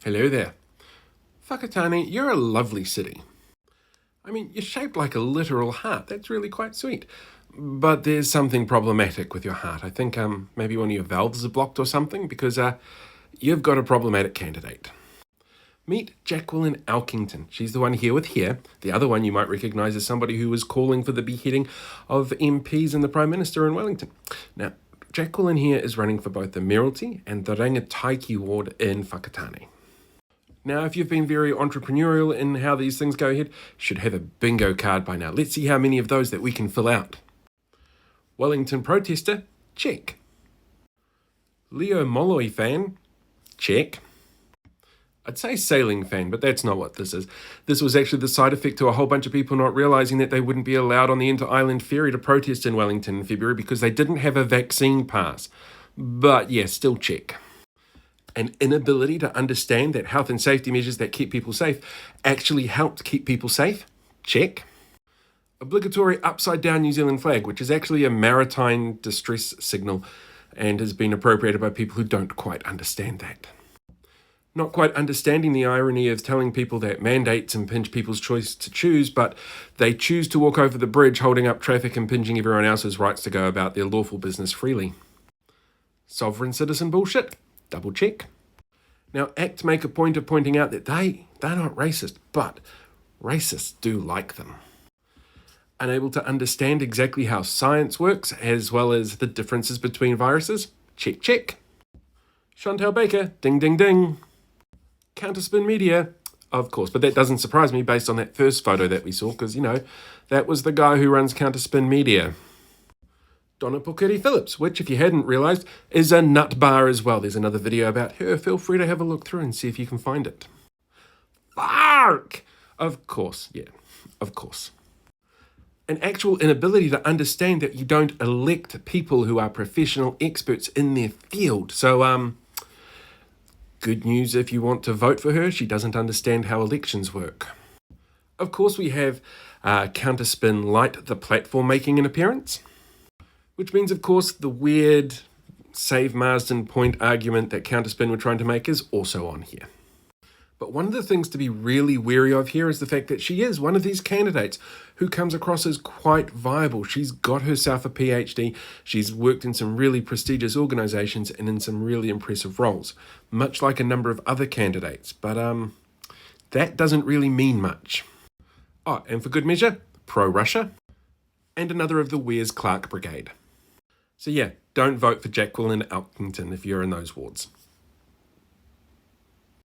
Hello there. Whakatane, you're a lovely city. I mean, you're shaped like a literal heart. That's really quite sweet. But there's something problematic with your heart. I think maybe one of your valves are blocked or something, because you've got a problematic candidate. Meet Jacqueline Elkington. She's the one here with hair. The other one you might recognise as somebody who was calling for the beheading of MPs and the Prime Minister in Wellington. Now, Jacqueline here is running for both the Mayoralty and the Rangataiki ward in Whakatane. Now, if you've been very entrepreneurial in how these things go ahead, you should have a bingo card by now. Let's see how many of those that we can fill out. Wellington protester, check. Leo Molloy fan, check. I'd say sailing fan, but that's not what this is. This was actually the side effect to a whole bunch of people not realising that they wouldn't be allowed on the inter-island ferry to protest in Wellington in February because they didn't have a vaccine pass. But yeah, still check. An inability to understand that health and safety measures that keep people safe actually helped keep people safe? Check. Obligatory upside-down New Zealand flag, which is actually a maritime distress signal and has been appropriated by people who don't quite understand that. Not quite understanding the irony of telling people that mandates impinge people's choice to choose, but they choose to walk over the bridge holding up traffic, impinging everyone else's rights to go about their lawful business freely. Sovereign citizen bullshit? Double check. Now, ACT make a point of pointing out that they're not racist, but racists do like them. Unable to understand exactly how science works, as well as the differences between viruses? Check, check. Chantal Baker, ding, ding, ding. Counterspin media, of course, but that doesn't surprise me based on that first photo that we saw, because, that was the guy who runs Counterspin media. Donna Pukiri Phillips, which, if you hadn't realised, is a nut bar as well. There's another video about her. Feel free to have a look through and see if you can find it. FARC! Of course, yeah, of course. An actual inability to understand that you don't elect people who are professional experts in their field. So, good news if you want to vote for her. She doesn't understand how elections work. Of course, we have Counterspin Light, the platform, making an appearance. Which means, of course, the weird Save Marsden point argument that Counterspin were trying to make is also on here. But one of the things to be really wary of here is the fact that she is one of these candidates who comes across as quite viable. She's got herself a PhD. She's worked in some really prestigious organisations and in some really impressive roles, much like a number of other candidates. But that doesn't really mean much. Oh, and for good measure, pro-Russia, and another of the Where's Clark Brigade. So yeah, don't vote for Jacqueline Elkington if you're in those wards.